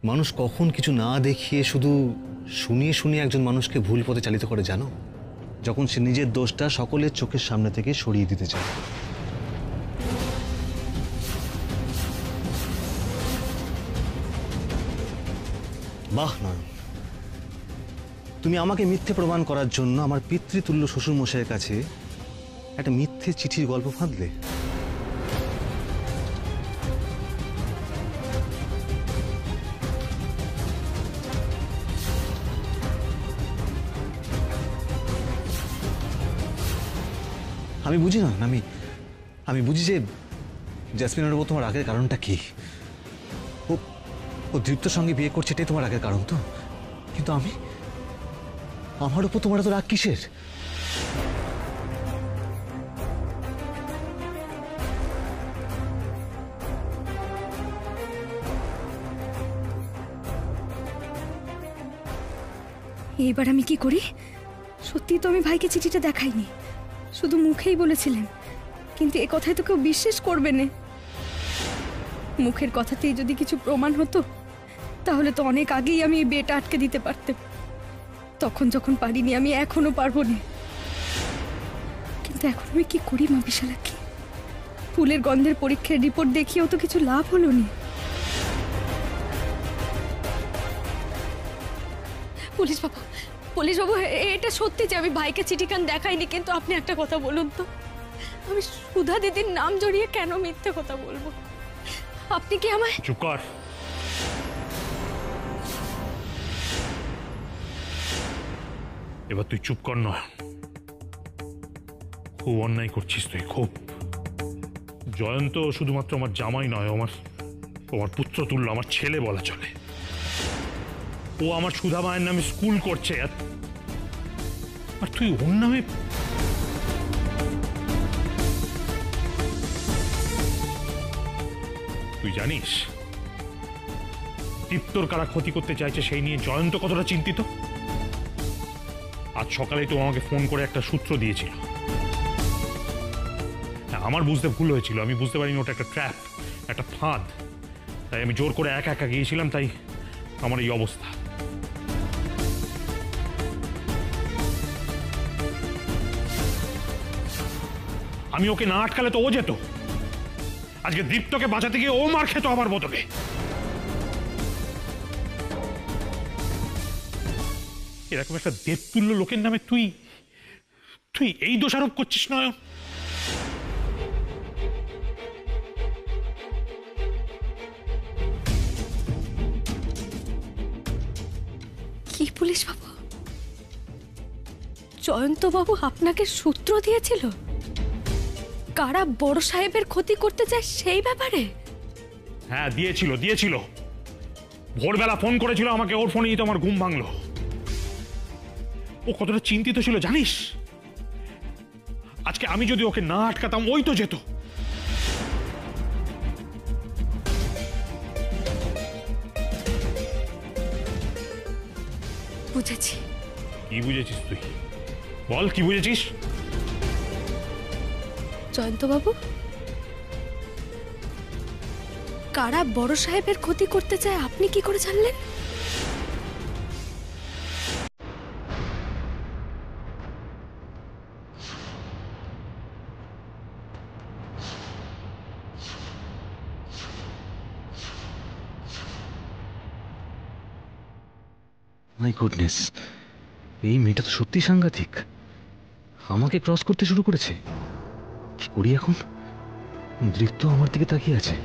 মানুষ কখন কিছু না দেখিয়ে শুধু শুনিয়ে শুনিয়ে একজন মানুষকে ভুল পথে চালিত করে জানো? যখন সে নিজের দোষটা সকলের চোখের সামনে থেকে সরিয়ে দিতে চায়। বাহ নয়ন, তুমি আমাকে মিথ্যে প্রমাণ করার জন্য আমার পিতৃতুল্য শ্বশুর মশাইয়ের কাছে একটা মিথ্যে চিঠির গল্প ফাঁদলে। আমি বুঝি না, আমি বুঝি যে জ্যাসমিনের উপর তোমার রাগের কারণটা কি। ও দীপ্তর সঙ্গে বিয়ে করছে, এটাই তোমার রাগের কারণ তো? কিন্তু আমার উপর তোমার এত রাগ কিসের? এইবার আমি কি করি? সত্যি তো আমি ভাইকে চিঠিটা দেখাইনি, শুধু মুখেই বলেছিলেন, কিন্তু এ কথায় তো কেউ বিশ্বাস করবে না। মুখের কথাতেই যদি কিছু প্রমাণ হতো তাহলে তো অনেক আগেই আমি এই বিয়েটা আটকে দিতে পারতাম। তখন যখন পারিনি, আমি এখনো পারবো না। কিন্তু এখন আমি কি করি মা বিশালাক্ষী? ফুলের গন্ধের পরীক্ষার রিপোর্ট দেখিয়েও তো কিছু লাভ হলো না। পুলিশ বাবু, এটা সত্যি যে আমি ভাইকে চিঠিখান দেখাইনি, কিন্তু আপনি একটা কথা বলুন তো, আমি সুধা দিদির নাম জড়িয়ে কেন মিথ্যে কথা বলবো? আপনি কি আমায়... চুপ কর। এবার তুই চুপ কর না, খুব অন্যায় করছিস তুই, খুব। জয়ন্ত শুধুমাত্র আমার জামাই নয়, আমার পুত্র তুল্য, আমার ছেলে বলা চলে। ও আমার সুধা মায়ের নামে স্কুল করছে, আর তুই ওর নামে... তুই জানিস দীপ্তর কারা ক্ষতি করতে চাইছে সেই নিয়ে জয়ন্ত কতটা চিন্তিত? আজ সকালে তো আমাকে ফোন করে একটা সূত্র দিয়েছিল। আমার বুঝতে ভুল হয়েছিল, আমি বুঝতে পারিনি ওটা একটা ট্র্যাপ, একটা ফাঁদ। তাই আমি জোর করে একা একা গিয়েছিলাম, তাই আমার এই অবস্থা। আমি ওকে না আটকালে তো ও যেত। আজকে দীপ্তকে বাঁচাতে গিয়ে ও মার খেত আমার বদলে। এরকম একটা দেবতুল্য লোকের নামে তুই এই দোষারোপ করছিস নয়ন? কি পুলিশ বাবু, জয়ন্ত বাবু আপনাকে সূত্র দিয়েছিল কারা বড় সাহেবের ক্ষতি করতে চায় সেই ব্যাপারে? হ্যাঁ, দিয়েছিল। ভোরবেলা ফোন করেছিল আমাকে, ওর ফোনেই তো আমার ঘুম ভাঙলো। ও কতটা চিন্তিত ছিল জানিস? আজকে আমি যদি ওকে না আটকাতাম, ওই তো যেত। বুঝেছি। কি বুঝেছিস তুই? বল, কি বুঝেছিস? জয়ন্ত বাবু, কারা বড় সাহেবের ক্ষতি করতে চায় আপনি কি করে জানলেন? মাই গুডনেস, এই মেয়েটা তো সত্যি সাংঘাতিক। আমাকে ক্রস করতে শুরু করেছে। কি করি এখন? দৃপ্ত আমার দিকে তাকিয়ে আছে।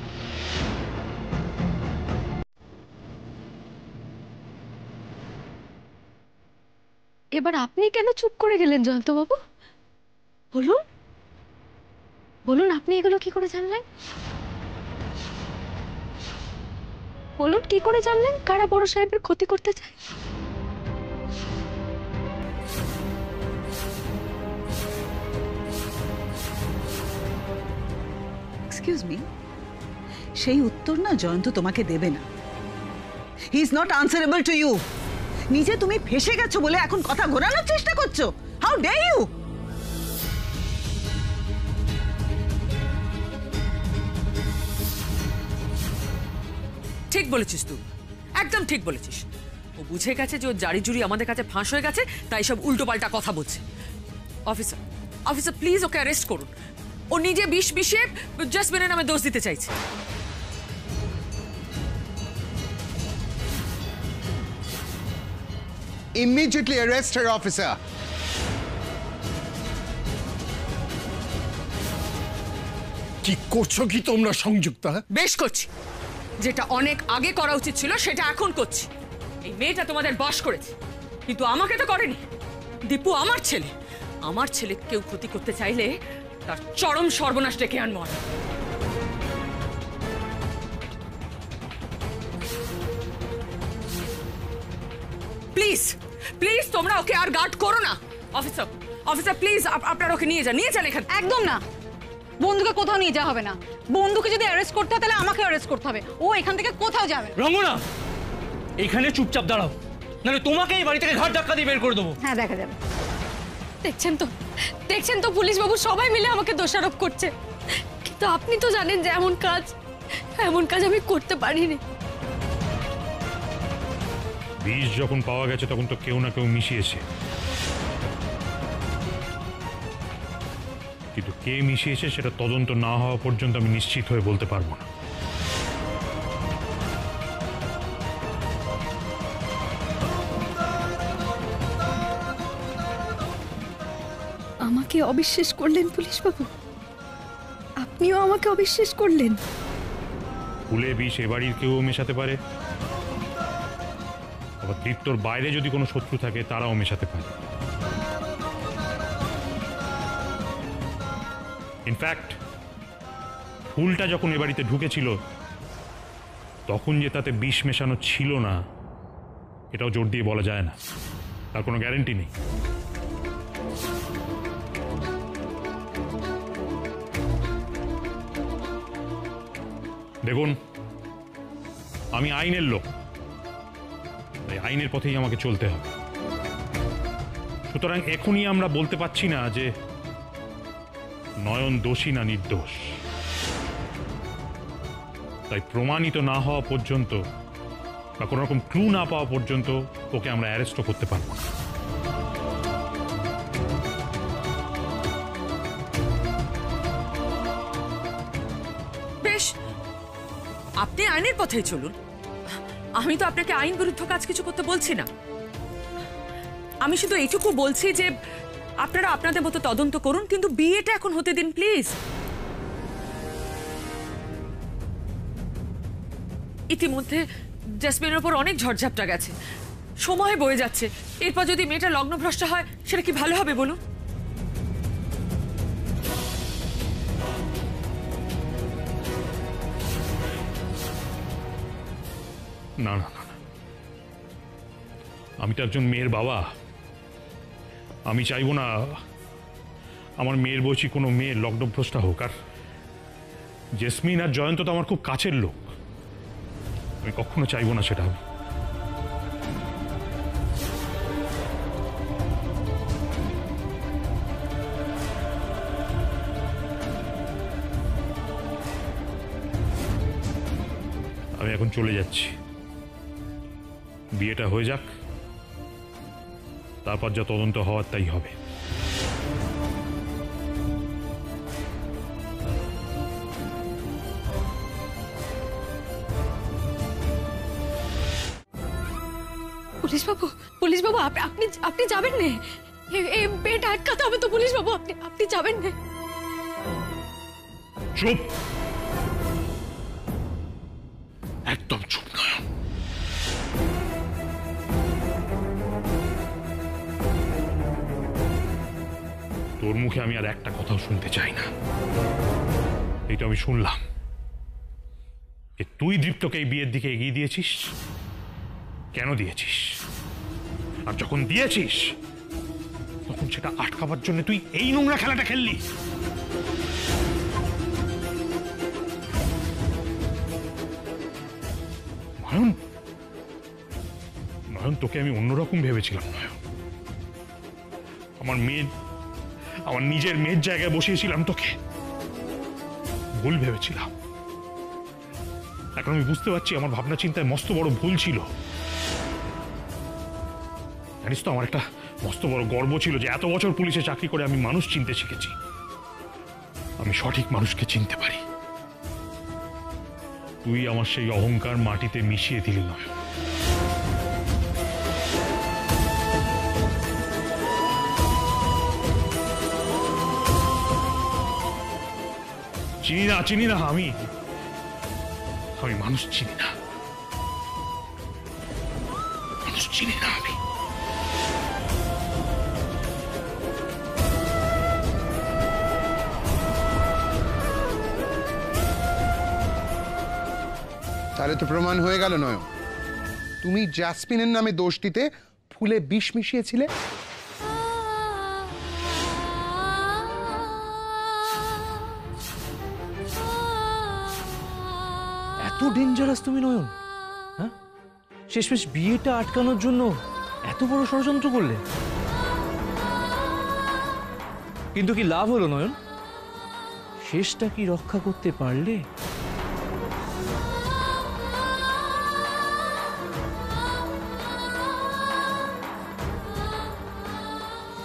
এবার আপনি কেন চুপ করে গেলেন জয়ন্ত বাবু? বলুন আপনি এগুলো কি করে জানলেন? বলুন কি করে জানলেন কারা বড় সাহেবের ক্ষতি করতে চায়? এক্সকিউজ মি, সেই উত্তর না জয়ন্ত তোমাকে দেবে না। He is not answerable to you. নিজে তুমি ফেসে গেছো বলে এখন কথা ঘোরানোর চেষ্টা করছো। How dare you! ঠিক বলেছিস তুই, একদম ঠিক বলেছিস। ও বুঝে গেছে যে ও জারি জুরি আমাদের কাছে ফাঁস হয়ে গেছে, তাই সব উল্টোপাল্টা কথা বলছে। Officer, officer please okay arrest করুন। ও নিজে বিষ মিশিয়ে জাসমিনের নামে দোষ দিতে চাইছে। Immediately arrest her, officer. কি করছো কি তোমরা সংযুক্তা? বেশ করছি, যেটা অনেক আগে করা উচিত ছিল সেটা এখন করছি। এই মেয়েটা তোমাদের বশ করেছে, কিন্তু আমাকে তো করেনি। দীপু আমার ছেলে, আমার ছেলে কেউ ক্ষতি করতে চাইলে তার চরম সর্বনাশ ডেকে আনবো। প্লিজ প্লিজ তোমরা ওকে আর গার্ড করো না। অফিসার, অফিসার প্লিজ আপনারা ওকে নিয়ে যান এখান। একদম না, বন্ধুকে কোথাও নিয়ে যাওয়া হবে না। বন্ধুকে যদি অ্যারেস্ট করতে হয় তাহলে আমাকে অ্যারেস্ট করতে হবে। ও এখান থেকে কোথাও যাবে না। রঙ্গনা, এখানে চুপচাপ দাঁড়াও, নাহলে তোমাকে এই বাড়ি থেকে ঘাট ধাক্কা দিয়ে বের করে দেবো। হ্যাঁ, দেখা যাবে। দেখছেন তো পুলিশ বাবু সবাই মিলে আমাকে দোষারোপ করছে, কিন্তু আপনি তো জানেন যে এমন কাজ আমি করতে পারিনি। বিষ যখন পাওয়া গেছে তখন তো কেউ না কেউ মিশিয়েছে, কিন্তু কে মিশিয়েছে সেটা তদন্ত না হওয়া পর্যন্ত আমি নিশ্চিত হয়ে বলতে পারবো না। আমাকে অবিশ্বাস করলেন পুলিশ বাবু, আপনিও আমাকে অবিশ্বাস করলেন। ফুলে বিষ এ বাড়ির কেউ মেশাতে পারে, আবার দীপ্তর বাইরে যদি কোনো শত্রু থাকে তারাও মেশাতে পারে। ইনফ্যাক্ট ফুলটা যখন এ বাড়িতে ঢুকেছিল তখন যে তাতে বিষ মেশানো ছিল না এটাও জোর দিয়ে বলা যায় না, তার কোনো গ্যারেন্টি নেই। দেখুন, আমি আইনের লোক, তাই আইনের পথেই আমাকে চলতে হবে। সুতরাং এখনই আমরা বলতে পারছি না যে নয়ন দোষী না নির্দোষ, তাই প্রমাণিত না হওয়া পর্যন্ত বা কোনো রকম ক্লু না পাওয়া পর্যন্ত ওকে আমরা অ্যারেস্টও করতে পারবো না। বেশ, আপনি আইনের পথেই চলুন, আমি তো আপনাকে আইন বিরুদ্ধ কাজ কিছু করতে বলছি না। আমি শুধু এইটুকু বলছি যে আপনারা আপনাদের মতো তদন্ত করুন, কিন্তু বিয়েটা এখন হতে দিন প্লিজ। ইতিমধ্যে জাসমিনের উপর অনেক ঝড়ঝাপটা গেছে, সময় বয়ে যাচ্ছে, এরপর যদি মেয়েটা লগ্নভ্রষ্ট হয় সেটা কি ভালো হবে বলুন? না না না, আমি তো একজন মেয়ের বাবা, আমি চাইবো না আমার মেয়ের বয়সী কোনো মেয়ে লগ্নভ্রষ্টা হোক। আর জেসমিন আর জয়ন্ত তো আমার খুব কাছের লোক, আমি কখনো চাইবো না সেটা। আমি এখন চলে যাচ্ছি, বিয়েটা হয়ে যাক, তারপর যা তদন্ত হওয়ার তাই হবে। পুলিশ বাবু আপনি যাবেন না, এই বেড আটকাতে হবে তো পুলিশ বাবু, আপনি যাবেন না। চুপ, একদম চুপ নয়। তোর মুখে আমি আর একটা কথাও শুনতে চাই না। এই তো আমি শুনলাম যে তুই দীপ্তকে এই বিয়ের দিকে এগিয়ে দিয়েছিস। কেন দিয়েছিস? আর যখন দিয়েছিস তখন সেটা আটকাবার জন্য তুই এই নোংরা খেলাটা খেললি। নয়ন, নয়ন তোকে আমি অন্যরকম ভেবেছিলাম। নয়ন, আমার নিজের মেয়ের জায়গায় বসিয়েছিলাম তোকে, ভুল ভেবেছিলাম। এখন আমি বুঝতে পারছি আমার ভাবনা চিন্তায় মস্ত বড় ভুল ছিল। জানিস তো, আমার একটা মস্ত বড় গর্ব ছিল যে এত বছর পুলিশে চাকরি করে আমি মানুষ চিনতে শিখেছি। আমি সঠিক মানুষকে চিনতে পারি। তুই আমার সেই অহংকার মাটিতে মিশিয়ে দিলি নয়। চিনি না আমি মানুষ চিনি না। মানুষ চিনি না আমি। তাহলে তো প্রমাণ হয়ে গেল নয়, তুমি জ্যাসমিনের নামে দোষ দিতে ফুলে বিষ মিশিয়েছিলে। এত ডেঞ্জারাস তুমি নয়ন? হ্যাঁ, শেষমেশ বিয়েটা আটকানোর জন্য এত বড় ষড়যন্ত্র করলে, কিন্তু কি লাভ হলো নয়ন? শেষটা কি রক্ষা করতে পারলে?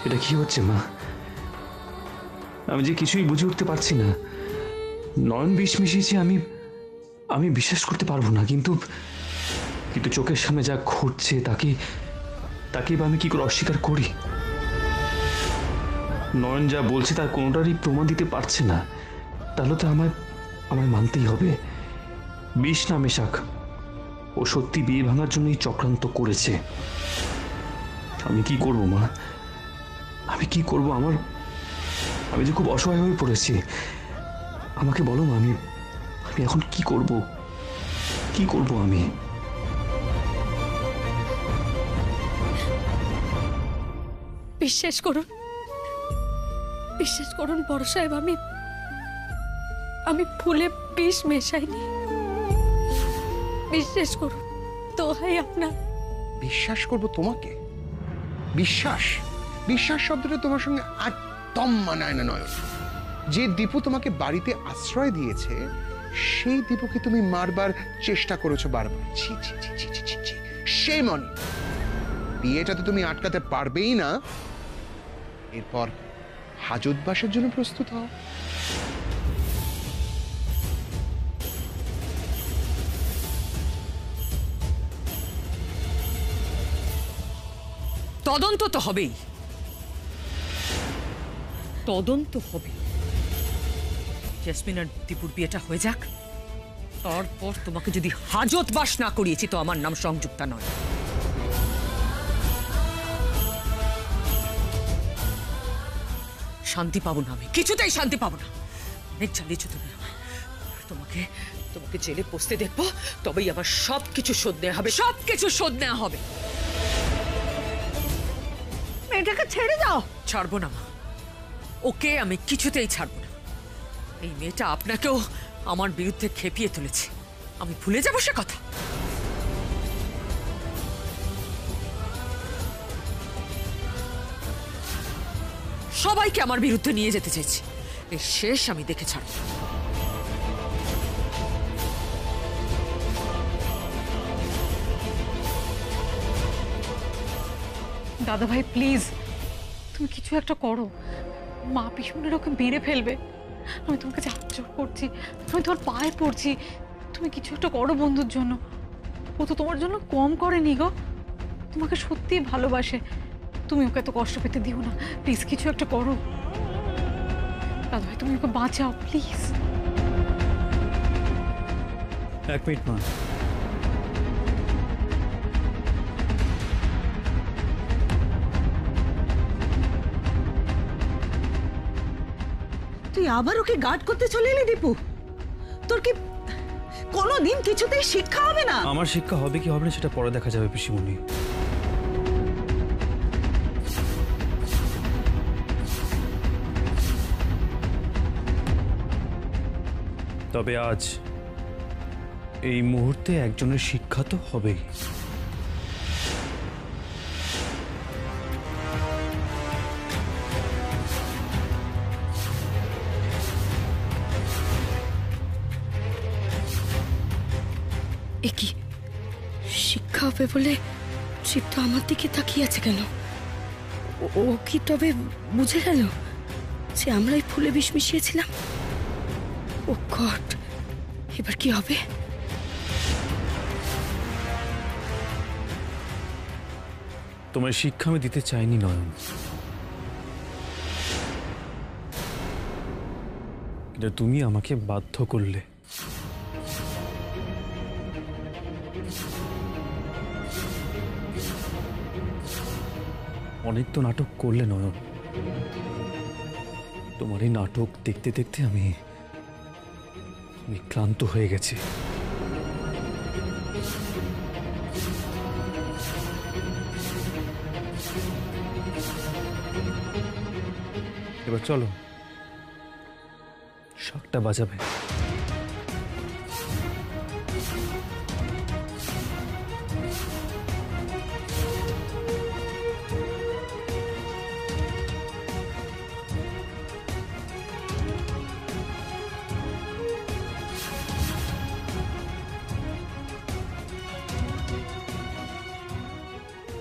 এটা কি হচ্ছে মা? আমি যে কিছুই বুঝে উঠতে পারছি না। নয়ন বিষ মিশিয়েছে আমি বিশ্বাস করতে পারবো না, কিন্তু চোখের সামনে যা ঘটছে তাকে বা আমি কি করে অস্বীকার করি? নয়ন যা বলছে তার কোনোটারই প্রমাণ দিতে পারছে না। তাহলে তো আমায় মানতেই হবে, বিষ না মেশাক, ও সত্যি বিয়ে ভাঙার জন্যই চক্রান্ত করেছে। আমি কি করব মা? আমি কি করব? আমি যে খুব অসহায় হয়ে পড়েছি। আমাকে বলো মা, আমি এখন কি করব? কি করব আমি? বিশ্বাস করুন বড় সাহেব, আমি ফুলে বিষ মেশাইনি। বিশ্বাস করুন, দোহাই আপনার। বিশ্বাস করবো তোমাকে? বিশ্বাস শব্দটা তোমার সঙ্গে একদম মানায় না নয়ন। যে দীপু তোমাকে বাড়িতে আশ্রয় দিয়েছে সেই দীপুকে তুমি মারবার চেষ্টা করেছো বারবার। ছি ছি ছি ছি ছি ছি ছি। সেই মনে বিয়েটা তো তুমি আটকাতে পারবেই না। এরপর হাজতবাসের জন্য প্রস্তুত হও। তদন্ত তো হবেই, তদন্ত হবে। জেসমিন আর দীপুর বিয়েটা হয়ে যাক, তারপর তোমাকে যদি হাজতবাস না করিয়েছি তো আমার নাম সংযুক্তা নয়। শান্তি পাবো না আমি, কিছুতেই শান্তি পাবো না। অনেক জ্বালিয়েছো তুমি আমায়। তোমাকে জেলে পোস্তে দেখবো, তবেই আমার সবকিছু শোধ নেওয়া হবে, সবকিছু শোধ নেওয়া হবে। মেয়েটাকে ছেড়ে দাও। ছাড়বো না মা, ওকে আমি কিছুতেই ছাড়বো না। এই মেয়েটা আপনাকেও আমার বিরুদ্ধে খেপিয়ে তুলেছে, আমি ভুলে যাবো সে কথা? সবাইকে আমার বিরুদ্ধে নিয়ে যেতে চেয়েছি, এর শেষ আমি দেখে ছাড়ব। দাদা ভাই প্লিজ, তুমি কিছু একটা করো। মা পিছনের ওকে মেরে ফেলবে। আমি তোমাকে হাত জোর করছি, আমি তোমার পায়ে পড়ছি, তুমি কিছু একটা করো বন্ধুর জন্য। ও তো তোমার জন্য কম করেনি গো, তোমাকে সত্যিই ভালোবাসে। তুমি ওকে এত কষ্ট পেতে দিও না, প্লিজ কিছু একটা করো। দাদা ভাই তুমি ওকে বাঁচাও প্লিজ। এক মিনিট মা। তুই আবার ওকে গার্ড করতে চলে এলি দীপু? তোর কি কোনোদিন কিছুতেই শিক্ষা হবে না? আমার শিক্ষা হবে কি হবে না সেটা পরে দেখা যাবে পিসিমণি। তবে আজ এই মুহূর্তে একজনের শিক্ষা তো হবেই। এ কি শিক্ষা হবে বলে তৃপ্ত আমার দিকে তাকিয়ে আছে কেন? ও কি তবে বুঝে গেল যে আমরাই ফুলে বিষ মিশিয়েছিলাম? ও গড, এবার কি হবে? তোমার শিক্ষা আমি দিতে চাইনি নয়ন, কিন্তু তুমি আমাকে বাধ্য করলে। অনেক তো নাটক করলে নয়ন, তোমার এই নাটক দেখতে দেখতে আমি ক্লান্ত হয়ে গেছি। এবার চলো, শাকটা বাজাবে।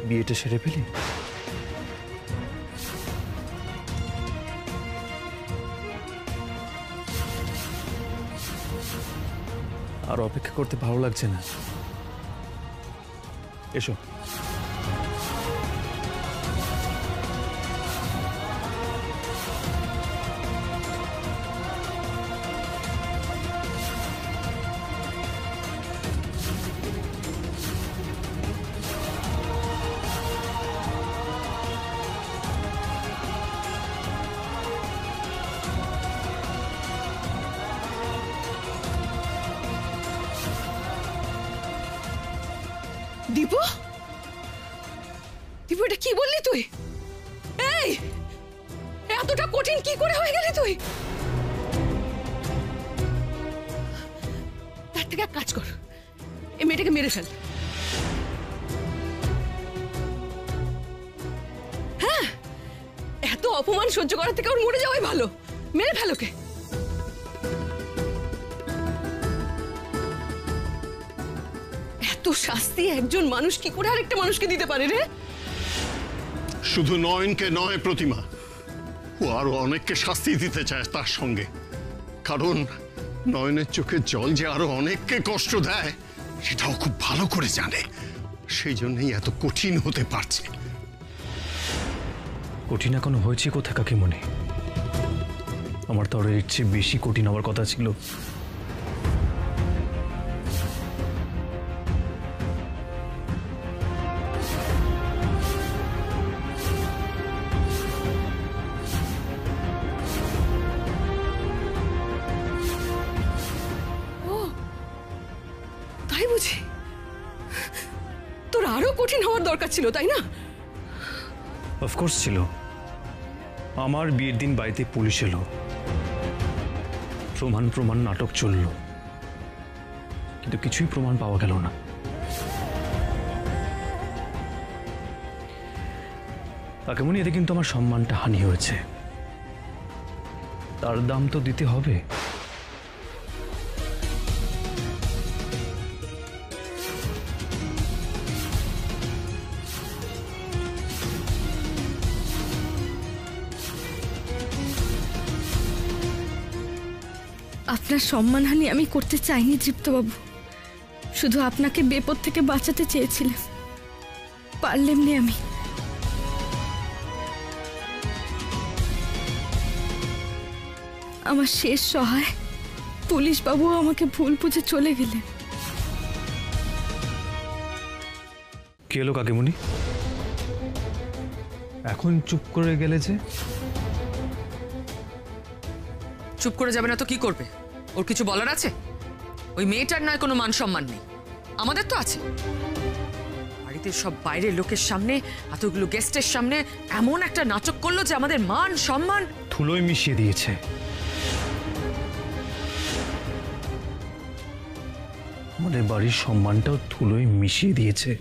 বিয়েটা সেরে ফেলি। আর অপেক্ষা করতে ভালো লাগছে না, এসো। দীপু, দীপু এটা কি বললি তুই? এই এতটা কঠিন কি করে হয়ে গেলি তুই? তার থেকে এক কাজ কর, এই মেয়েটাকে মেরে ফেল। হ্যাঁ, এত অপমান সহ্য করার থেকে ওর মরে যাওয়াই ভালো। মেরে ফেল ওকে। এত শাস্তি একজন মানুষ কি করে আরেকটা মানুষকে দিতে পারে রে? শুধু নয়নকে নয় প্রতিমা, ও আরো অনেককে শাস্তি দিতে চায় তার সঙ্গে। কারণ নয়নের চোখের জল যে আরো অনেককে কষ্ট দেয় সেটাও খুব ভালো করে জানে, সেই জন্যই এত কঠিন হতে পারছে। কঠিন এখনো হয়েছে কোথায় কাকিমণি? আমার তো আরো এর চেয়ে বেশি কঠিন হওয়ার কথা ছিল। তাই বুঝি? তোর আরো কঠিন হওয়ার দরকার ছিল, তাই না? অফকোর্স ছিল। আমার বিয়ের দিন বাড়িতে পুলিশ এলো, প্রমাণ নাটক চলল, কিন্তু কিছুই প্রমাণ পাওয়া গেল না। কাকিমণি, এতে কিন্তু আমার সম্মানটা হানি হয়েছে, তার দাম তো দিতে হবে। আপনার সম্মানহানি আমি করতে চাইনি তৃপ্তবাবু, শুধু আপনাকে বিপদ থেকে বাঁচাতে চেয়েছিলাম, পারলাম না আমি। আমার শেষ সহায় পুলিশ বাবু আমাকে ভুল বুঝে চলে গেলেন। কি হলো কাকিমণি, এখন চুপ করে গেলে যে? চুপ করে যাবে না তো কি করবে? ওর কিছু বলার আছে? ওই মেয়েটার নয় কোনো মান সম্মান নেই, আমাদের তো আছে। বাড়িতে সব বাইরের লোকের সামনে, এতগুলো গেস্টের সামনে এমন একটা নাটক করলো যে আমাদের মান সম্মান ধুলোয় মিশিয়ে দিয়েছে। আমাদের বাড়ির সম্মানটাও ধুলোয় মিশিয়ে দিয়েছে।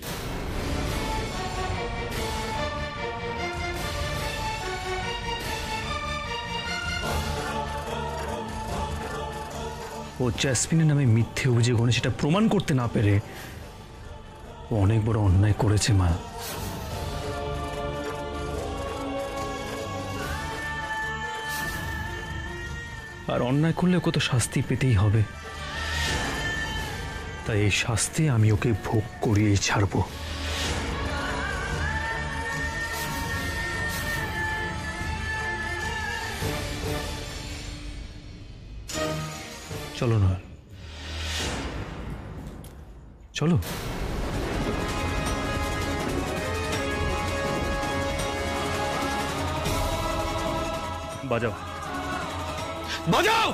ও ও জ্যাসমিনের নামে মিথ্যে অভিযোগ ওনে সেটা প্রমাণ করতে না পেরে ও অনেক বড় অন্যায় করেছে মা। আর অন্যায় করলে ওকে তো শাস্তি পেতেই হবে, তাই এই শাস্তি আমি ওকে ভোগ করিয়েই ছাড়বো। চলো না, চলো। বাজাও বাজাও।